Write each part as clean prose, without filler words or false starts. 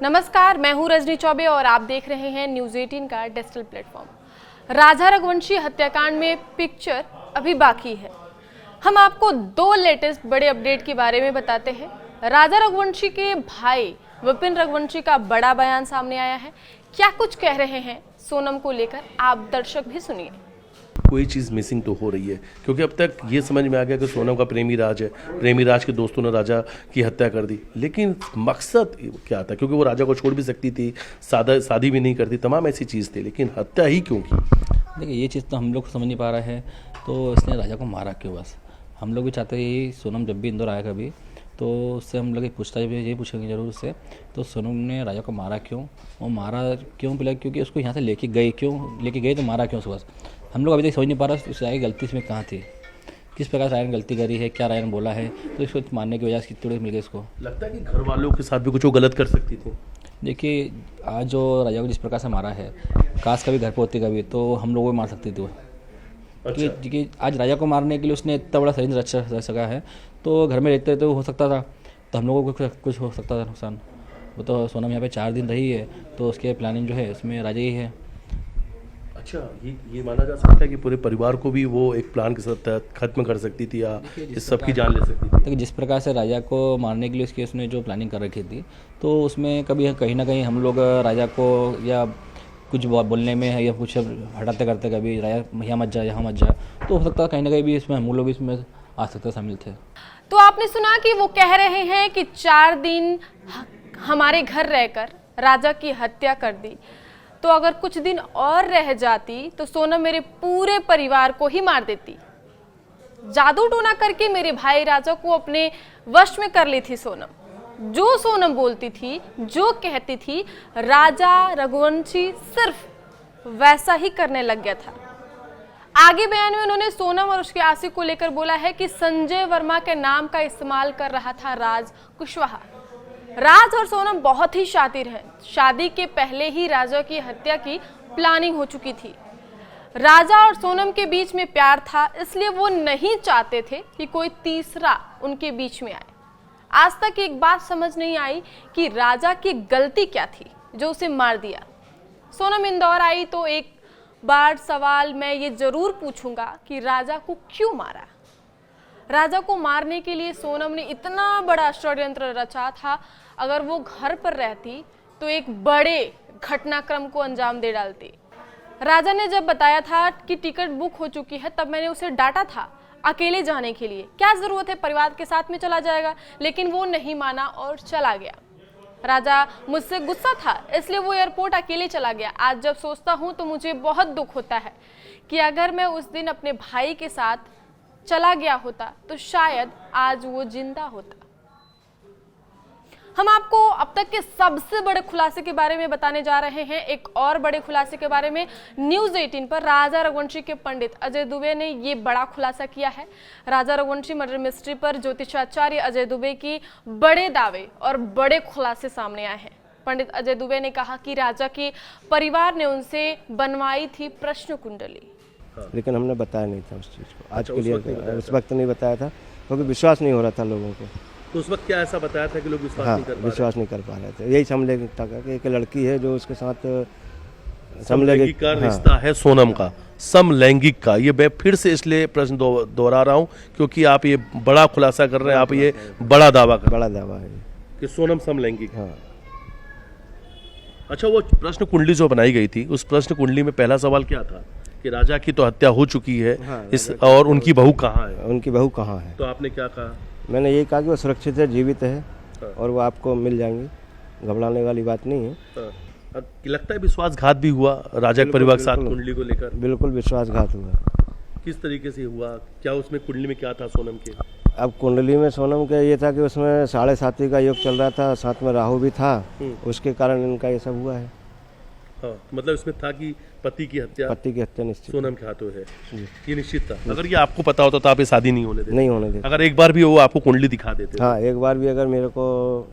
नमस्कार, मैं हूं रजनी चौबे और आप देख रहे हैं न्यूज़ 18 का डिजिटल प्लेटफॉर्म। राजा रघुवंशी हत्याकांड में पिक्चर अभी बाकी है। हम आपको दो लेटेस्ट बड़े अपडेट के बारे में बताते हैं। राजा रघुवंशी के भाई विपिन रघुवंशी का बड़ा बयान सामने आया है। क्या कुछ कह रहे हैं सोनम को लेकर, आप दर्शक भी सुनिए। कोई चीज़ मिसिंग तो हो रही है, क्योंकि अब तक ये समझ में आ गया कि सोनम का प्रेमी राज है, प्रेमी राज के दोस्तों ने राजा की हत्या कर दी। लेकिन मकसद क्या था? क्योंकि वो राजा को छोड़ भी सकती थी, शादी भी नहीं करती, तमाम ऐसी चीज़ थी, लेकिन हत्या ही क्यों की? देखिए, ये चीज़ तो हम लोग समझ नहीं पा रहे हैं। तो इसने राजा को मारा क्यों? बस हम लोग भी चाहते हैं सोनम जब भी इंदौर आया कभी तो उससे हम लोग पूछताछ भी यही पूछेंगे ज़रूर उससे। तो सोनम ने राजा को मारा क्यों, वो मारा क्यों पिला, क्योंकि उसको यहाँ से लेके गए क्यों, लेके गए तो मारा क्यों? बस हम लोग अभी तक समझ नहीं पा रहा उसकी आगे गलती इसमें कहाँ थी, किस प्रकार से रायन गलती करी है, क्या रायन बोला है, तो इसको मारने की वजह से कितने मिल गए। इसको लगता है कि घर वालों के साथ भी कुछ वो गलत कर सकती थी। देखिए, आज जो राजा को जिस प्रकार से मारा है, काश कभी घर पर होती कभी तो हम लोग भी मार सकते थे वो। अच्छा। कि आज राजा को मारने के लिए उसने इतना बड़ा षड्यंत्र रच सका है, तो घर में रहते तो हो सकता था, तो हम लोगों को कुछ हो सकता था नुकसान। वो तो सोनम यहाँ पे 4 दिन रही है, तो उसके प्लानिंग जो है उसमें राजा ही है। अच्छा, ये माना जा सकता है कि पूरे परिवार को भी वो एक प्लान के साथ खत्म कर सकती थी या इस सब की जान ले सकती थी। देखिए, जिस प्रकार से राजा को मारने के लिए उसने जो प्लानिंग कर रखी थी, तो उसमें कभी कहीं ना कहीं हम लोग राजा को या कुछ बोलने में या कुछ हटाते करते कभी राजा यहाँ मत जा, यहाँ मत जा, तो हो सकता है कहीं ना कहीं भी इसमें हम लोग भी इसमें आ सकते शामिल थे। तो आपने सुना कि वो कह रहे हैं कि 4 दिन हमारे घर रहकर राजा की हत्या कर दी, तो अगर कुछ दिन और रह जाती तो सोनम मेरे पूरे परिवार को ही मार देती। जादू टोना करके मेरे भाई राजा को अपने वश में कर ली थी सोनम। जो सोनम बोलती थी, जो कहती थी, राजा रघुवंशी सिर्फ वैसा ही करने लग गया था। आगे बयान में उन्होंने सोनम और उसके आशिक को लेकर बोला है कि संजय वर्मा के नाम का इस्तेमाल कर रहा था राज कुशवाहा। राज और सोनम बहुत ही शातिर हैं। शादी के पहले ही राजा की हत्या की प्लानिंग हो चुकी थी। राजा और सोनम के बीच में प्यार था, इसलिए वो नहीं चाहते थे कि कोई तीसरा उनके बीच में आए। आज तक एक बात समझ नहीं आई कि राजा की गलती क्या थी जो उसे मार दिया। सोनम इंदौर आई तो एक बार सवाल मैं ये जरूर पूछूंगा कि राजा को क्यों मारा। राजा को मारने के लिए सोनम ने इतना बड़ा षड्यंत्र रचा था। अगर वो घर पर रहती तो एक बड़े घटनाक्रम को अंजाम दे डालती। राजा ने जब बताया था कि टिकट बुक हो चुकी है, तब मैंने उसे डांटा था अकेले जाने के लिए। क्या जरूरत है, परिवार के साथ में चला जाएगा। लेकिन वो नहीं माना और चला गया। राजा मुझसे गुस्सा था, इसलिए वो एयरपोर्ट अकेले चला गया। आज जब सोचता हूँ तो मुझे बहुत दुख होता है कि अगर मैं उस दिन अपने भाई के साथ चला गया होता तो शायद आज वो जिंदा होता। हम आपको अब तक के सबसे बड़े खुलासे के बारे में बताने जा रहे हैं। एक और बड़े खुलासे के बारे में न्यूज़ 18 पर राजा रघुवंशी के पंडित अजय दुबे ने ये बड़ा खुलासा किया है। राजा रघुवंशी मर्डर मिस्ट्री पर ज्योतिषाचार्य अजय दुबे की बड़े दावे और बड़े खुलासे सामने आए हैं। पंडित अजय दुबे ने कहा कि राजा के परिवार ने उनसे बनवाई थी प्रश्न कुंडली, लेकिन हमने बताया नहीं था उस चीज़ को। आज के लिए उस वक्त नहीं बताया था, क्योंकि विश्वास नहीं हो रहा था लोगों को। तो उस वक्त क्या ऐसा बताया था कि लोग विश्वास नहीं कर पा रहे थे? यही समझ था कि एक लड़की है जो उसके साथ समलैंगिक का रिश्ता है सोनम का, समलैंगिक का। ये मैं फिर से इसलिए प्रश्न दोहरा रहा हूँ क्योंकि आप ये बड़ा खुलासा कर रहे हैं, आप ये बड़ा दावा है कि सोनम समलैंगिक। हाँ। अच्छा, वो प्रश्न कुंडली जो बनाई गई थी, उस प्रश्न कुंडली में पहला सवाल क्या था कि राजा की तो हत्या हो चुकी है। हाँ, और उनकी बहू कहाँ है? उनकी बहू कहाँ है? तो आपने क्या कहा? मैंने यही कहा कि वो सुरक्षित है, जीवित है और वो आपको मिल जाएंगी। घबराने वाली बात नहीं है। लगता है विश्वासघात भी हुआ राजा के परिवार के साथ कुंडली को लेकर? बिल्कुल विश्वासघात हुआ। किस तरीके से हुआ? क्या उसमें कुंडली में क्या था सोनम के? अब कुंडली में सोनम का ये था कि उसमें 7.5 का योग चल रहा था, साथ में राहु भी था, उसके कारण इनका ये सब हुआ है। हाँ, मतलब इसमें था कि पति की हत्या निश्चित सोनम के हाथों है, ये निश्चित था। अगर ये आपको पता होता तो आप ये शादी नहीं होने देते? देते। अगर एक बार भी वो आपको कुंडली दिखा देते? हाँ, एक बार भी अगर मेरे को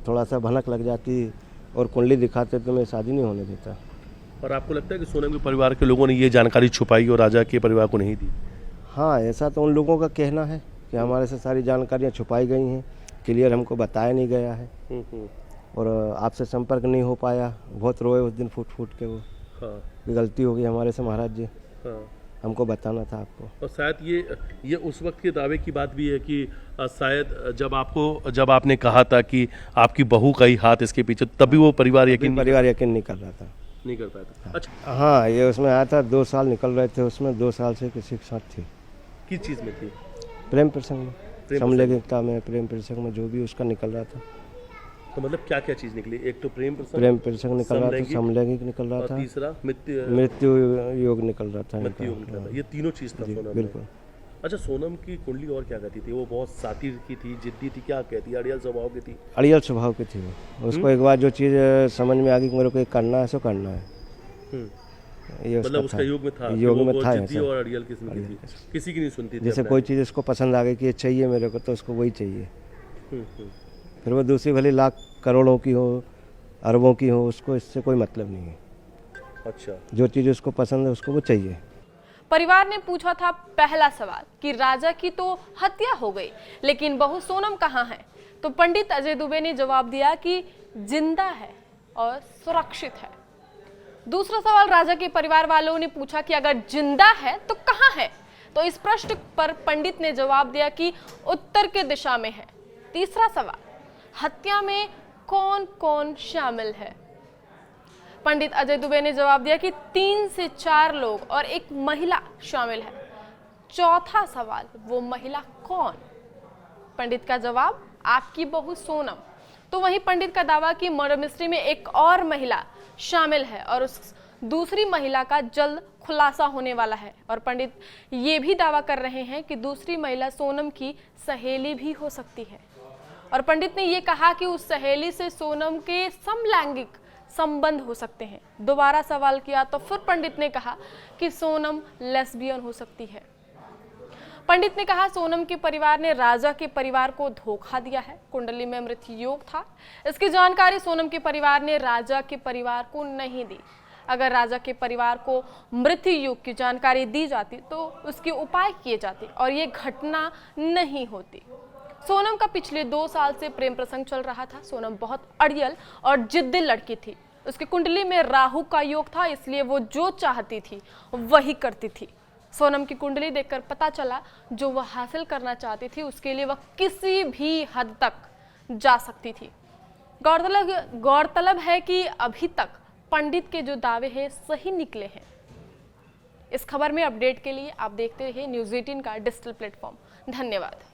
थोड़ा सा भनक लग जाती और कुंडली दिखाते तो मैं शादी नहीं होने देता। और आपको लगता है कि सोनम के परिवार के लोगों ने ये जानकारी छुपाई और राजा के परिवार को नहीं दी? हाँ, ऐसा तो उन लोगों का कहना है कि हमारे से सारी जानकारियाँ छुपाई गई हैं, क्लियर हमको बताया नहीं गया है। और आपसे संपर्क नहीं हो पाया, बहुत रोए उस दिन फूट फूट के वो। हाँ कि गलती हो गई हमारे से महाराज जी, हाँ। हमको बताना था आपको। और शायद ये उस वक्त के दावे की बात भी है कि शायद जब आपने कहा था कि आपकी बहू का ही हाथ इसके पीछे, तभी वो परिवार यकीन नहीं कर रहा था, नहीं कर पाया था। अच्छा, हाँ ये उसमें आया था, 2 साल निकल रहे थे उसमें, 2 साल से किसी के साथ थी। किस चीज़ में थी? प्रेम प्रसंग में, समलैंगिकता में, प्रेम प्रसंग में जो भी उसका निकल रहा था। तो मतलब क्या क्या चीज़ निकली? एक तो प्रेम प्रसंग निकल रहा था, समलैंगिक निकल रहा था, तीसरा मृत्यु योग निकल रहा था, मृत्यु योग निकला था। ये तीनों चीज़ था सोनम में। बिल्कुल। अच्छा, सोनम की कुंडली और क्या कहती थी? वो बहुत सातिर की थी, जिद्दी थी, क्या कहती? अड़ियल स्वभाव की थी? अड़ियल स्वभाव की थी वो। उसको एक बार जो चीज़ समझ में आ गई कि मेरे को ये करना है, सो करना है। ये मतलब उसका योग में था, योग में था जिद्दी और अड़ियल किस्म की थी, किसी की नहीं सुनती थी। जैसे कोई चीज़ उसको पसंद आ गई कि ये चाहिए मेरे को, तो उसको वही चाहिए। फिर वो दूसरी भली लाख करोड़ों की हो, अरबों की हो, उसको इससे कोई मतलब नहीं है। अच्छा, जो चीज़ उसको पसंद है उसको वो चाहिए। परिवार ने पूछा था पहला सवाल कि राजा की तो हत्या हो गई, लेकिन बहू सोनम कहाँ है? तो पंडित अजय दुबे ने जवाब दिया कि जिंदा है और सुरक्षित है। दूसरा सवाल राजा के परिवार वालों ने पूछा कि अगर जिंदा है तो कहाँ है? तो इस प्रश्न पर पंडित ने जवाब दिया कि उत्तर के दिशा में है। तीसरा सवाल, हत्या में कौन कौन शामिल है? पंडित अजय दुबे ने जवाब दिया कि 3 से 4 लोग और एक महिला शामिल है। चौथा सवाल, वो महिला कौन? पंडित का जवाब, आपकी बहू सोनम। तो वहीं पंडित का दावा कि मर्डर मिस्ट्री में एक और महिला शामिल है और उस दूसरी महिला का जल्द खुलासा होने वाला है। और पंडित ये भी दावा कर रहे हैं कि दूसरी महिला सोनम की सहेली भी हो सकती है। और पंडित ने ये कहा कि उस सहेली से सोनम के समलैंगिक संबंध हो सकते हैं। दोबारा सवाल किया तो फिर पंडित ने कहा कि सोनम लेस्बियन हो सकती है। पंडित ने कहा सोनम के परिवार ने राजा के परिवार को धोखा दिया है, कुंडली में मृत्यु योग था। इसकी जानकारी सोनम के परिवार ने राजा के परिवार को नहीं दी। अगर राजा के परिवार को मृत्यु योग की जानकारी दी जाती तो उसके उपाय किए जाते और ये घटना नहीं होती। सोनम का पिछले 2 साल से प्रेम प्रसंग चल रहा था। सोनम बहुत अड़ियल और जिद्दी लड़की थी। उसकी कुंडली में राहु का योग था, इसलिए वो जो चाहती थी वही करती थी। सोनम की कुंडली देखकर पता चला जो वह हासिल करना चाहती थी उसके लिए वह किसी भी हद तक जा सकती थी। गौरतलब है कि अभी तक पंडित के जो दावे हैं सही निकले हैं। इस खबर में अपडेट के लिए आप देखते रहिए न्यूज़ 18 का डिजिटल प्लेटफॉर्म। धन्यवाद।